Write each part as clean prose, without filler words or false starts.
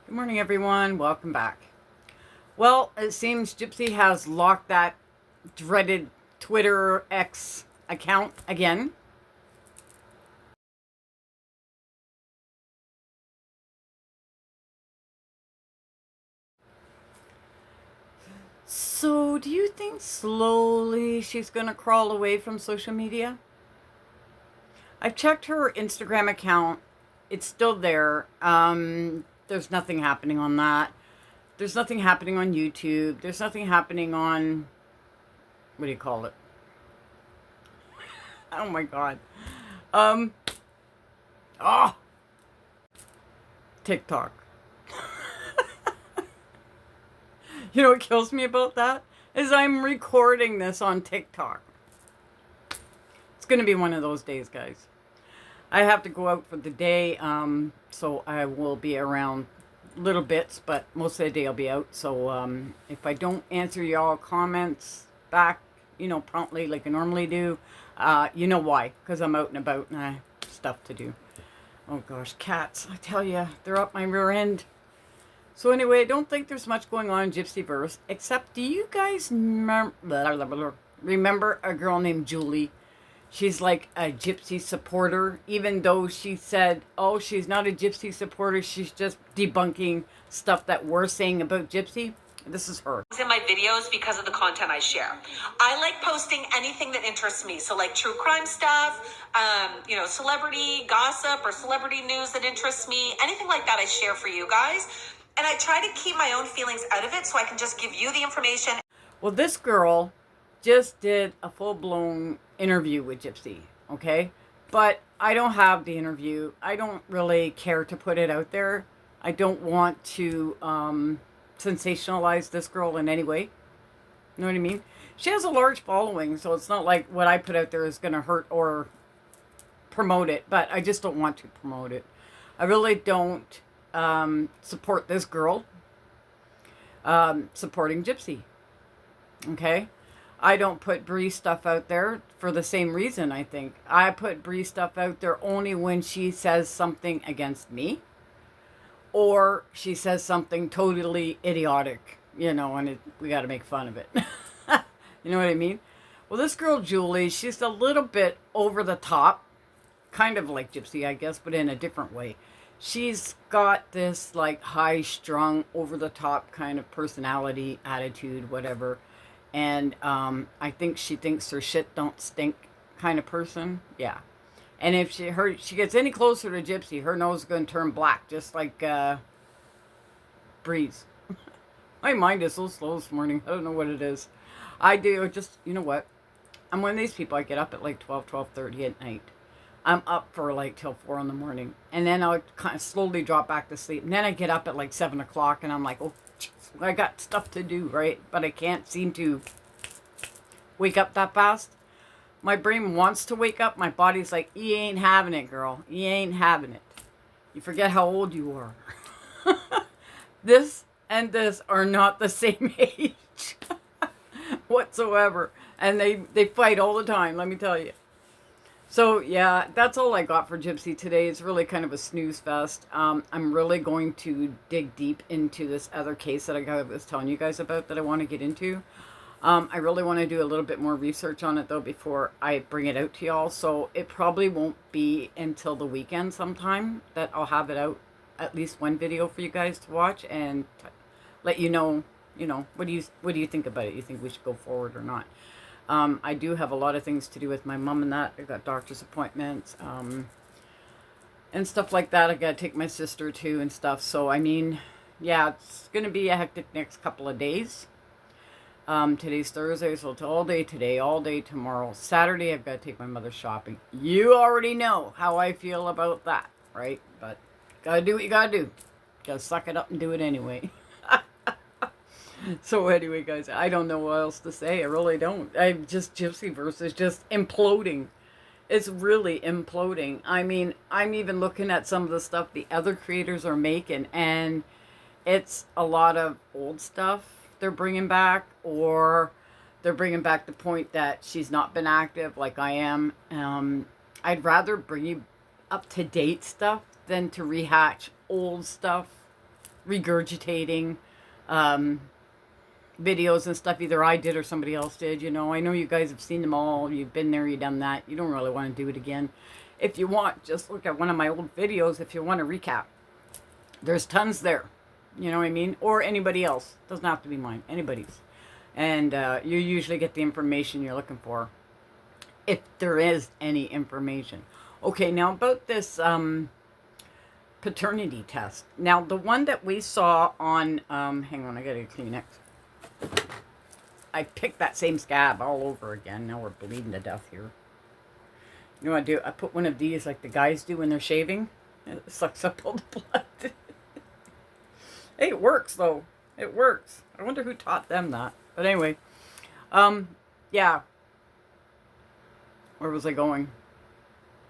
Good morning, everyone. Welcome back. Well, it seems Gypsy has locked that dreaded Twitter X account again. So, do you think slowly she's going to crawl away from social media? I've checked her Instagram account. It's still there. There's nothing happening on that. There's nothing happening on YouTube. There's nothing happening on, what do you call it? Oh my God. Um, oh, TikTok. You know what kills me about that? Is I'm recording this on TikTok. It's going to be one of those days, guys. I have to go out for the day, so I will be around little bits, but most of the day I'll be out. So if I don't answer y'all comments back, promptly like I normally do, you know why. Because I'm out and about and I have stuff to do. Oh gosh, cats. I tell you, they're up my rear end. So anyway, I don't think there's much going on in Gypsyvers, except do you guys remember a girl named Julie? She's like a gypsy supporter, even though she said, oh, she's not a gypsy supporter, she's just debunking stuff that we're saying about gypsy. This is her. In my videos because of the content I share. I like posting anything that interests me. So like true crime stuff, celebrity gossip or celebrity news that interests me, anything like that I share for you guys. And I try to keep my own feelings out of it so I can just give you the information. Well, this girl just did a full-blown interview with Gypsy, okay? But I don't have the interview. I don't really care to put it out there. I don't want to sensationalize this girl in any way. You know what I mean? She has a large following, so it's not like what I put out there is going to hurt or promote it, but I just don't want to promote it. I really don't support this girl supporting Gypsy. Okay? I don't put Bree stuff out there for the same reason, I think. I put Bree stuff out there only when she says something against me or she says something totally idiotic, and we got to make fun of it. You know what I mean? Well, this girl, Julie, she's a little bit over the top, kind of like Gypsy, I guess, but in a different way. She's got this like high strung, over the top kind of personality, attitude, whatever. And I think she thinks her shit don't stink kind of person. Yeah. And if she gets any closer to Gypsy, her nose is going to turn black, just like Breeze. My mind is so slow this morning. I don't know what it is. I do just, you know what? I'm one of these people. I get up at like 12:30 at night. I'm up for like till 4 in the morning. And then I'll kind of slowly drop back to sleep. And then I get up at like 7 o'clock and I'm like, oh, geez, I got stuff to do, right? But I can't seem to wake up that fast. My brain wants to wake up. My body's like, you ain't having it, girl. You ain't having it. You forget how old you are. This and this are not the same age whatsoever. And they fight all the time, let me tell you. So, yeah, that's all I got for Gypsy today. It's really kind of a snooze fest. I'm really going to dig deep into this other case that I was telling you guys about that I want to get into. I really want to do a little bit more research on it, though, before I bring it out to y'all. So it probably won't be until the weekend sometime that I'll have it out, at least one video for you guys to watch and let you know, what do you think about it? You think we should go forward or not? I do have a lot of things to do with my mom and that. I got doctor's appointments, and stuff like that. I got to take my sister to and stuff. So, I mean, yeah, it's going to be a hectic next couple of days. Today's Thursday, so it's all day today, all day tomorrow. Saturday, I've got to take my mother shopping. You already know how I feel about that, right? But gotta do what you gotta do. Gotta suck it up and do it anyway. So anyway, guys, I don't know what else to say. I really don't. Gypsyverse is just imploding. It's really imploding. I mean, I'm even looking at some of the stuff the other creators are making, and it's a lot of old stuff they're bringing back, or they're bringing back the point that she's not been active like I am. I'd rather bring you up-to-date stuff than to rehatch old stuff. regurgitating videos and stuff. Either I did or somebody else did, you know. I know you guys have seen them all. You've been there, you've done that. You don't really want to do it again. If you want, just look at one of my old videos if you want to recap. There's tons there. You know what I mean? Or anybody else. Doesn't have to be mine. Anybody's. And you usually get the information you're looking for. If there is any information. Okay, now about this paternity test. Now, the one that we saw on... hang on, I gotta get Kleenex. I picked that same scab all over again. Now we're bleeding to death here. You know what I do? I put one of these like the guys do when they're shaving. It sucks up all the blood. Hey, it works though. It works. I wonder who taught them that. But anyway, yeah. Where was I going?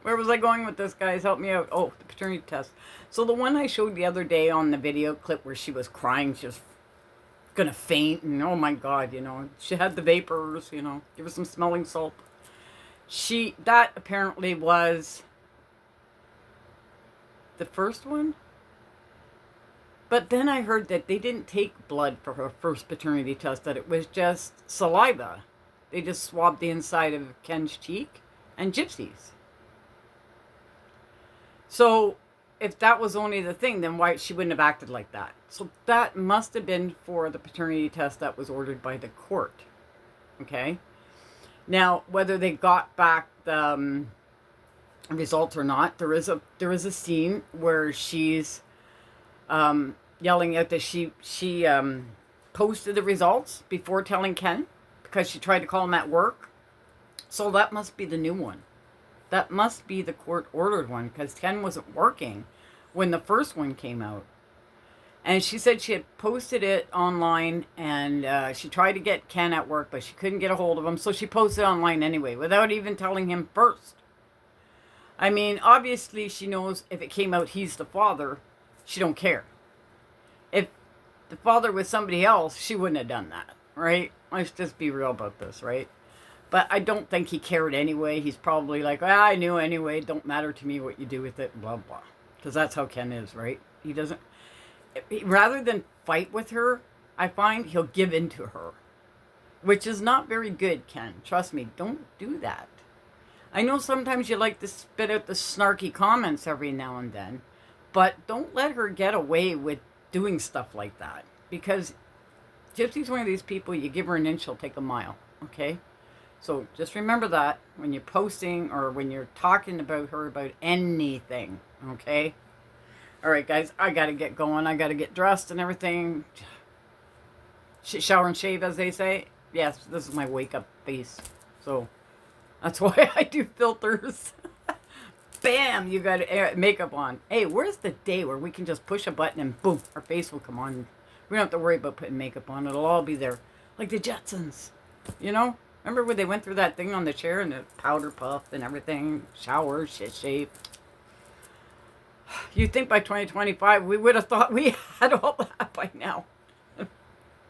Where was I going with this, guys? Help me out. Oh, the paternity test. So the one I showed the other day on the video clip where she was crying, she was gonna faint, and oh my God, you know, she had the vapors, you know, give her some smelling salt. That apparently was the first one. But then I heard that they didn't take blood for her first paternity test, that it was just saliva. They just swabbed the inside of Ken's cheek and Gypsy's. So if that was only the thing, then why she wouldn't have acted like that. So that must have been for the paternity test that was ordered by the court. Okay? Now, whether they got back the results or not, there is a scene where she's yelling out that she posted the results before telling Ken because she tried to call him at work. So that must be the new one. That must be the court-ordered one because Ken wasn't working when the first one came out. And she said she had posted it online and she tried to get Ken at work, but she couldn't get a hold of him. So she posted it online anyway without even telling him first. I mean, obviously she knows if it came out he's the father, she don't care. If the father was somebody else, she wouldn't have done that, right? Let's just be real about this, right? But I don't think he cared anyway. He's probably like, I knew anyway. Don't matter to me what you do with it, blah, blah. Because that's how Ken is, right? He doesn't... Rather than fight with her, I find he'll give in to her. Which is not very good, Ken. Trust me, don't do that. I know sometimes you like to spit out the snarky comments every now and then. But don't let her get away with doing stuff like that. Because Gypsy's one of these people, you give her an inch, she'll take a mile. Okay? So just remember that when you're posting or when you're talking about her about anything, okay? All right, guys, I got to get going. I got to get dressed and everything. Shower and shave, as they say. Yes, this is my wake-up face. So that's why I do filters. Bam, you got makeup on. Hey, where's the day where we can just push a button and boom, our face will come on. We don't have to worry about putting makeup on. It'll all be there. Like the Jetsons, you know? Remember when they went through that thing on the chair and the powder puff and everything? Shower, shave. You'd think by 2025 we would have thought we had all that by now.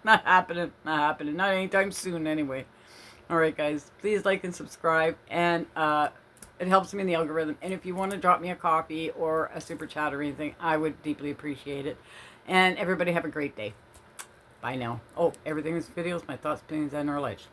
Not happening. Not happening. Not anytime soon anyway. Alright guys, please like and subscribe. And it helps me in the algorithm. And if you want to drop me a coffee or a super chat or anything, I would deeply appreciate it. And everybody have a great day. Bye now. Oh, everything in this video is my thoughts, opinions, and knowledge.